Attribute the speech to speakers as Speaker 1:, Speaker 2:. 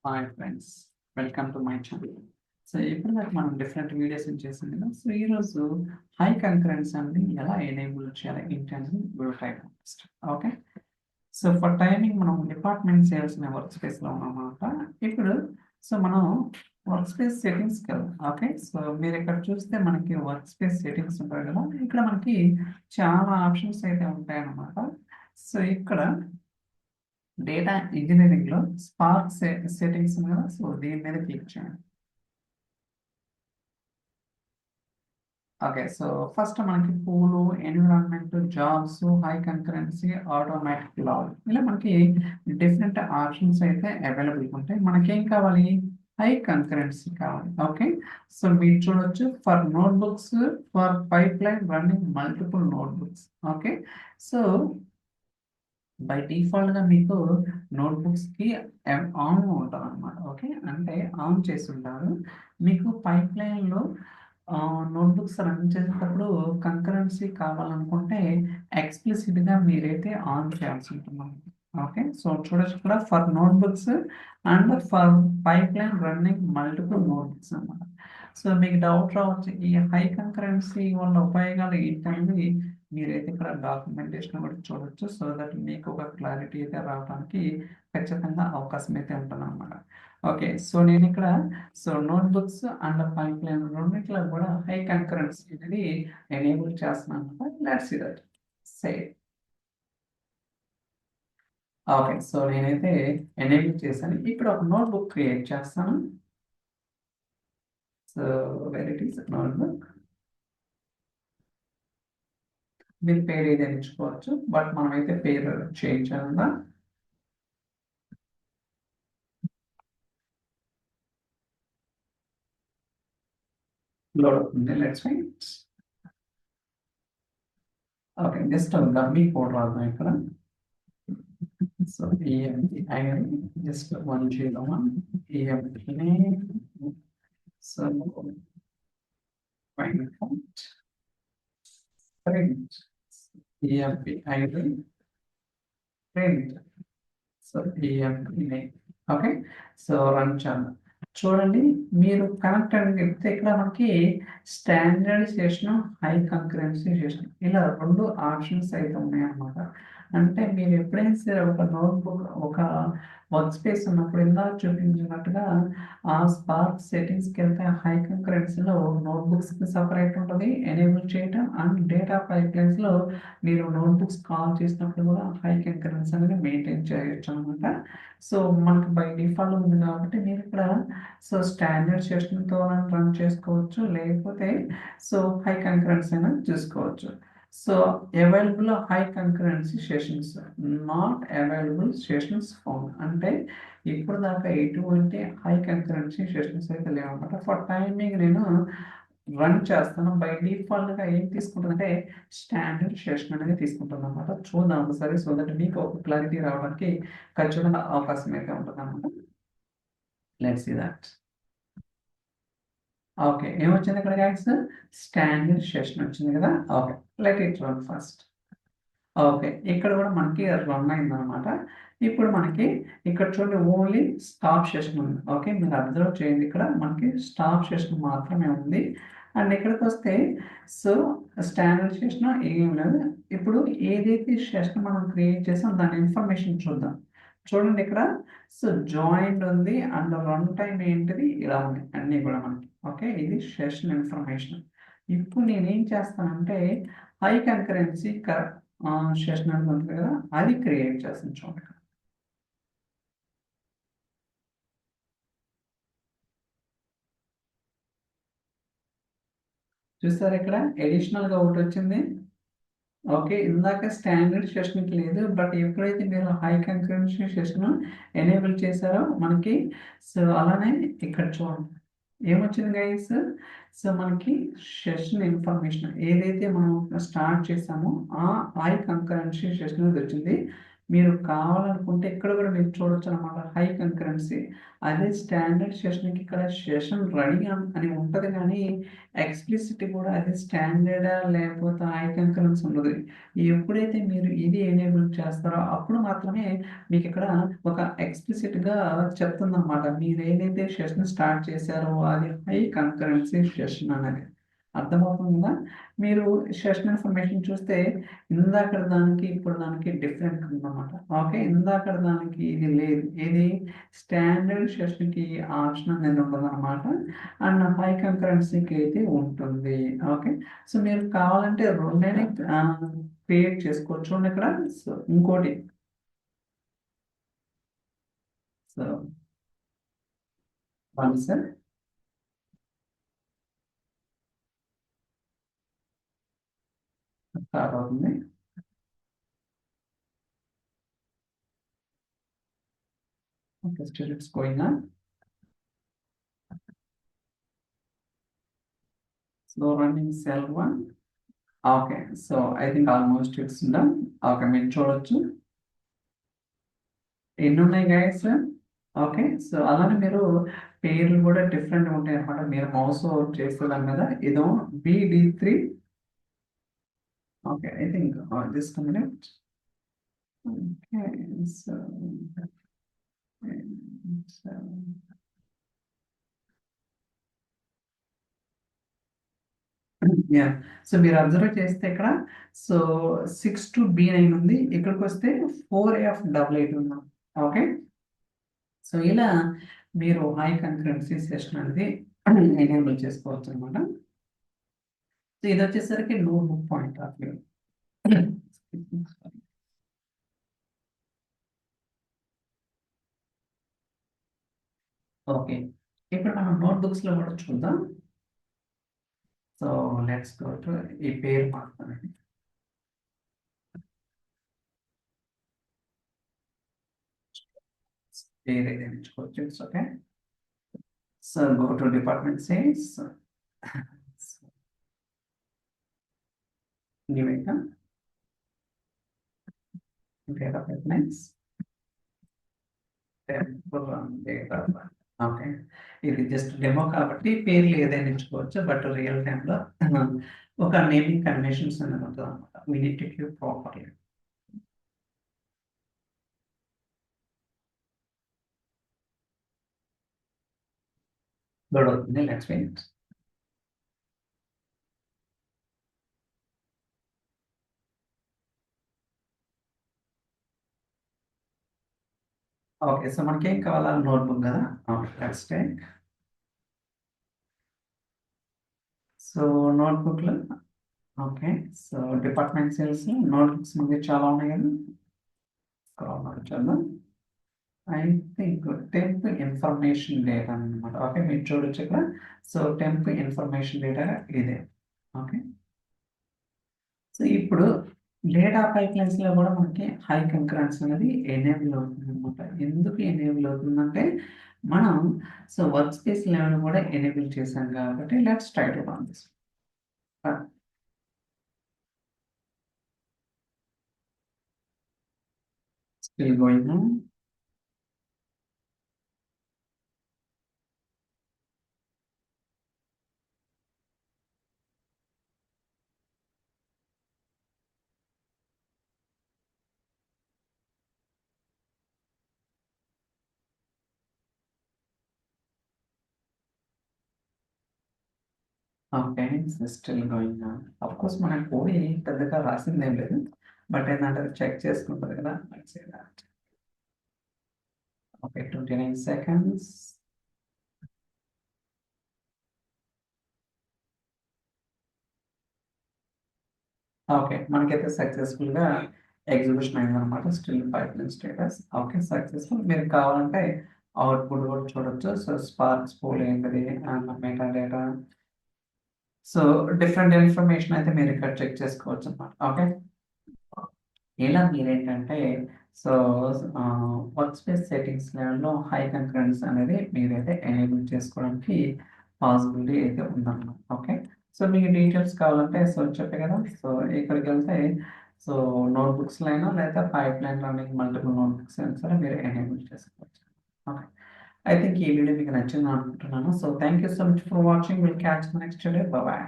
Speaker 1: Hi friends, welcome to my channel. So ఇప్పుడు దాకా మనం డిఫరెంట్ వీడియోస్ చేసాం కదా. సో ఈరోజు హై కంకరెన్స్ అని ఎలా ఎనేబుల్ చేయాలి ఏంటనేది ఓకే. సో ఫర్ టైమింగ్ మనం డిపార్ట్మెంట్ చేయాల్సిన వర్క్ స్పేస్లో ఉన్నామన్నమాట. ఇప్పుడు మనం వర్క్ స్పేస్ సెట్టింగ్స్కి వెళ్దాం. ఓకే, సో మీరు ఇక్కడ చూస్తే మనకి వర్క్ స్పేస్ సెట్టింగ్స్ ఉంటాయి కదా. ఇక్కడ మనకి చాలా ఆప్షన్స్ అయితే ఉంటాయన్నమాట. సో ఇక్కడ డేటా ఇంజనీరింగ్ లో స్పార్క్ సెట్టింగ్స్ ఉంది కదా. సో దీని మీద క్లిక్ చేయండి. ఓకే, సో ఫస్ట్ మనకి pools, environment, jobs, high concurrency, automatic log ఇలా మనకి డిఫరెంట్ ఆప్షన్స్ అయితే అవైలబుల్ ఉంటాయి. మనకేం కావాలి? హై కంకరెన్సీ కావాలి. ఓకే, సో మీరు చూడొచ్చు for notebooks, for pipeline running multiple notebooks. Okay, so by default గా మీకు నోట్బుక్స్ కి ఆన్ ఉంటుంది అనమాట. ఓకే, అంటే ఆన్ చేసి ఉంటారు. మీకు పైప్ లైన్ లో నోట్బుక్స్ రన్ చేసేటప్పుడు కంకరెన్సీ కావాలనుకుంటే ఎక్స్ప్లిసిట్ గా మీరైతే ఆన్ చేయాల్సి ఉంటుంది. ఓకే, సో చూడొచ్చు ఇక్కడ for notebooks and for pipeline running multiple notebooks అన్నమాట. సో మీకు డౌట్ రావచ్చు, ఈ హై కంకరెన్సీ వల్ల ఉపయోగాలు ఏంటనేది మీరైతే ఇక్కడ డాక్యుమెంటేషన్ కూడా చూడొచ్చు. సో దట్ మీకు ఒక క్లారిటీ అయితే రావడానికి ఖచ్చితంగా అవకాశం అయితే ఉంటుంది అనమాట. ఓకే, సో నేను ఇక్కడ నోట్బుక్స్ అండ్ పైప్ లైన్ రెండింటిలో కూడా హై కంకరెన్సీ అనేది ఎనేబుల్ చేస్తున్నాను అనమాట. Let's see that. Say okay, so నేనైతే ఎనేబుల్ చేశాను. ఇప్పుడు ఒక నోట్బుక్ క్రియేట్ చేస్తాను. So where it is notebook. మీరు పేరు ఏదైనా ఎంచుకోవచ్చు, బట్ మనమైతే పేరు చేంజ్ చేయాలా. లోడ్ అవుతుంది. Let's wait. Okay, just dummy code రాద్దాం ఇక్కడ. So EMP just 101 EMP name. So find point print EMP ID print. So EMP name. Okay, so run చేద్దాం. చూడండి, మీరు కనెక్ట్ అని చెప్తే ఇక్కడ మనకి స్టాండర్డైజేషన్, హై కంకరెన్సీ చేసిన ఇలా రెండు ఆప్షన్స్ అయితే ఉన్నాయన్నమాట. అంటే మీరు ఎప్పుడైనా సరే ఒక నోట్బుక్, ఒక వర్క్ స్పేస్ ఉన్నప్పుడు ఇందాక చూపించినట్టుగా ఆ స్పార్క్ సెట్టింగ్స్కి వెళ్తే హై కంకరెన్సీలో నోట్బుక్స్కి సపరేట్ ఉంటుంది ఎనేబుల్ చేయటం, అండ్ డేటా పైప్లైన్స్లో మీరు నోట్బుక్స్ కాల్ చేసినప్పుడు కూడా హై కంకరెన్సీ అనేది మెయింటైన్ చేయొచ్చు అనమాట. సో మనకి బై డిఫాల్ట్ ఉంది కాబట్టి మీరు ఇక్కడ స్టాండర్డ్ సెషన్తో రన్ చేసుకోవచ్చు, లేకపోతే హై కంకరెన్సీ అయినా చూసుకోవచ్చు. So available high concurrency sessions, not available sessions found. అంటే ఇప్పుడు దాకా ఎటువంటి హై కంకరెన్సీ సెషన్స్ అయితే లేవన్నమాట. ఫర్ టైమింగ్ నేను రన్ చేస్తాను. బై డిఫాల్ట్ గా ఏం తీసుకుంటుందంటే స్టాండర్డ్ సెషన్ అనేది తీసుకుంటుంది అనమాట. చూద్దాం ఒకసారి, సో దట్ మీకు ఒక క్లారిటీ రావడానికి ఖచ్చితంగా అవకాశం అయితే ఉంటుంది అనమాట. Let's see that. ఓకే, ఏమొచ్చింది ఇక్కడ గైస్? స్టాండర్డ్ సెషన్ వచ్చింది కదా. Okay, let it run first. Okay, ఇక్కడ కూడా మనకి రన్ అయింది అనమాట. ఇప్పుడు మనకి ఇక్కడ చూడండి ఓన్లీ స్టాప్ సెషన్ ఉంది. ఓకే, మీరు అబ్జర్వ్ చేయండి, ఇక్కడ మనకి స్టాప్ సెషన్ మాత్రమే ఉంది. అండ్ ఇక్కడికి వస్తే స్టాండర్డ్ సెషన్ ఏం లేదు. ఇప్పుడు ఏదైతే సెషన్ మనం క్రియేట్ చేసాం దాని ఇన్ఫర్మేషన్ చూద్దాం. చూడండి ఇక్కడ జాయింట్ ఉంది అండ్ రన్ టైం ఏంటిది ఇలా ఉంది అన్నీ కూడా మనకి. ఓకే, ఇది సెషన్ ఇన్ఫర్మేషన్. ఇప్పుడు నేనేం చేస్తానంటే హై కంకరెన్సీ సెషన్ అనేది ఉంటుంది కదా, అది క్రియేట్ చేస్తాను. చూడండి, చూస్తారు ఇక్కడ అడిషనల్ గా ఒకటి వచ్చింది. ఓకే, ఇందాక స్టాండర్డ్ సెషన్కి లేదు, బట్ ఎప్పుడైతే మీరు హై కంకరెన్సీ సెషన్ ఎనేబుల్ చేశారో మనకి అలానే ఇక్కడ చూడండి ఏమొచ్చింది గైస్. మనకి సెషన్ ఇన్ఫర్మేషన్ ఏదైతే మనం స్టార్ట్ చేసామో ఆ హై కంకరెన్సీ సెషన్ వచ్చింది. మీరు కావాలనుకుంటే ఇక్కడ కూడా మీరు చూడొచ్చు అనమాట హై కంకరెన్సీ. అదే స్టాండర్డ్ సెషన్కి ఇక్కడ సెషన్ రెడీ అని ఉంటుంది, కానీ ఎక్స్ప్లిసిటీ కూడా అది స్టాండర్డా లేకపోతే హై కంకరెన్స్ ఉండదు. ఎప్పుడైతే మీరు ఇది ఎనేబుల్ చేస్తారో అప్పుడు మాత్రమే మీకు ఇక్కడ ఒక ఎక్స్ప్లిసిట్గా చెప్తుందన్నమాట, మీరు ఏదైతే సెషన్ స్టార్ట్ చేశారో అది హై కంకరెన్సీ సెషన్ అనేది. అర్థమవుతుందా? మీరు సెషన్ ఇన్ఫర్మేషన్ చూస్తే ఇందాక దానికి ఇప్పుడు దానికి డిఫరెంట్ ఉందన్నమాట. ఓకే, ఇందాక దానికి ఇది లేదు, ఇది స్టాండర్డ్ సెషన్కి ఆప్షన్ అనేది ఉంటుంది అనమాట, అండ్ హై కంకరెన్సీకి అయితే ఉంటుంది. ఓకే, సో మీరు కావాలంటే రెండైనా క్రియేట్ చేసుకోవచ్చు. చూడండి ఇక్కడ. సో ఇంకోటి, సో వన్ సార్ స్టార్ట్ అవుతుంది. Okay, still it's going on. So running cell 1. Okay, so I think almost it's done. Okay, మీరు చూడొచ్చు ఎన్ని ఉన్నాయి గైస్. ఓకే, సో అలానే మీరు పేర్లు కూడా డిఫరెంట్ ఉంటాయి అనమాట. మీరు మౌస్ చేస్తే దాని మీద ఇదో BD3. Okay, I think just minute. Okay, so yeah, so మీరు అబ్జర్వ్ చేస్తే ఇక్కడ సో 6 to B9 ఉంది, ఇక్కడికి వస్తే 4F88 ఉంది. ఓకే, సో ఇలా మీరు హై కంకరెన్సీ సెషన్ అనేది ఎనేబుల్ చేసుకోవచ్చు అనమాట. సో ఇది వచ్చేసరికి notebook point of view. Okay, ఇప్పుడు మనం నోట్బుక్స్లో కూడా చూద్దాం. సో లెట్స్ గో టు ఈ పేరు మాత్రమే. పేరు ఏదైనా ఎంచుకోవచ్చు. It's okay. So go to department sales, new item, date of attendance, okay. ఇది జస్ట్ డెమో కాబట్టి పేర్లు ఏదైనా ఎంచుకోవచ్చు, బట్ రియల్ టైంలో ఒక నేమింగ్ కన్వెన్షన్స్ అనేది ఉంటుంది అనమాట. We need to keep properly. Load అవుతుంది. Let's wait. ఓకే, సో మనకి ఏం కావాలా? నోట్బుక్ కదా. Let's take. సో నోట్బుక్లో okay, so department sales notebooks మనకి చాలా ఉన్నాయి కదా. చూద్దాం. I think temp information data అనమాట. ఓకే, మీరు చూడొచ్చు ఇక్కడ. సో టెంప్ ఇన్ఫర్మేషన్ డేటా ఇదే. ఓకే, సో ఇప్పుడు డేటా పైప్లైన్స్ లో కూడా మనకి హై కంకరెన్స్ అనేది ఎనేబుల్ అవుతుంది అనమాట. ఎందుకు ఎనేబుల్ అవుతుందంటే మనం సో వర్క్ స్పేస్ లెవెల్ కూడా ఎనేబుల్ చేశాం కాబట్టి let's try to run this. Still going on. Okay, still going on. Of course మన కోడ్ పెద్దగా రాసింది ఏం లేదు, బట్ ఏంటంటే చెక్ చేసుకుంటుంది కదా. Okay, 29 seconds. ఓకే, మనకైతే సక్సెస్ఫుల్ గా ఎగ్జిక్యూషన్ అయింది అనమాట. Still pipeline status. Okay, successful. మీరు కావాలంటే అవుట్పుట్ కూడా చూడొచ్చు. సో స్పార్క్స్ పూల్ ఏంటిది and meta data, so different information అయితే మీరు ఇక్కడ చెక్ చేసుకోవచ్చు అనమాట. ఓకే, ఇలా మీరేంటంటే సో వర్క్ స్పేస్ సెట్టింగ్స్ లెవెల్లో హై కంకరెన్స్ అనేది మీరైతే ఎనేబుల్ చేసుకోవడానికి పాసిబిలిటీ అయితే ఉందన్నమాట. ఓకే, సో మీకు డీటెయిల్స్ కావాలంటే సో చెప్పే కదా. సో ఇక్కడికి వెళ్తే సో నోట్బుక్స్లో అయినా లేదా pipeline running multiple notebooks అయినా సరే మీరు ఎనేబుల్ చేసుకోవచ్చు. ఓకే, ఐ థింక్ ఈ వీడియో మీకు నచ్చింది అనుకుంటున్నాను. So thank you so much for watching. Will catch next day. Bye.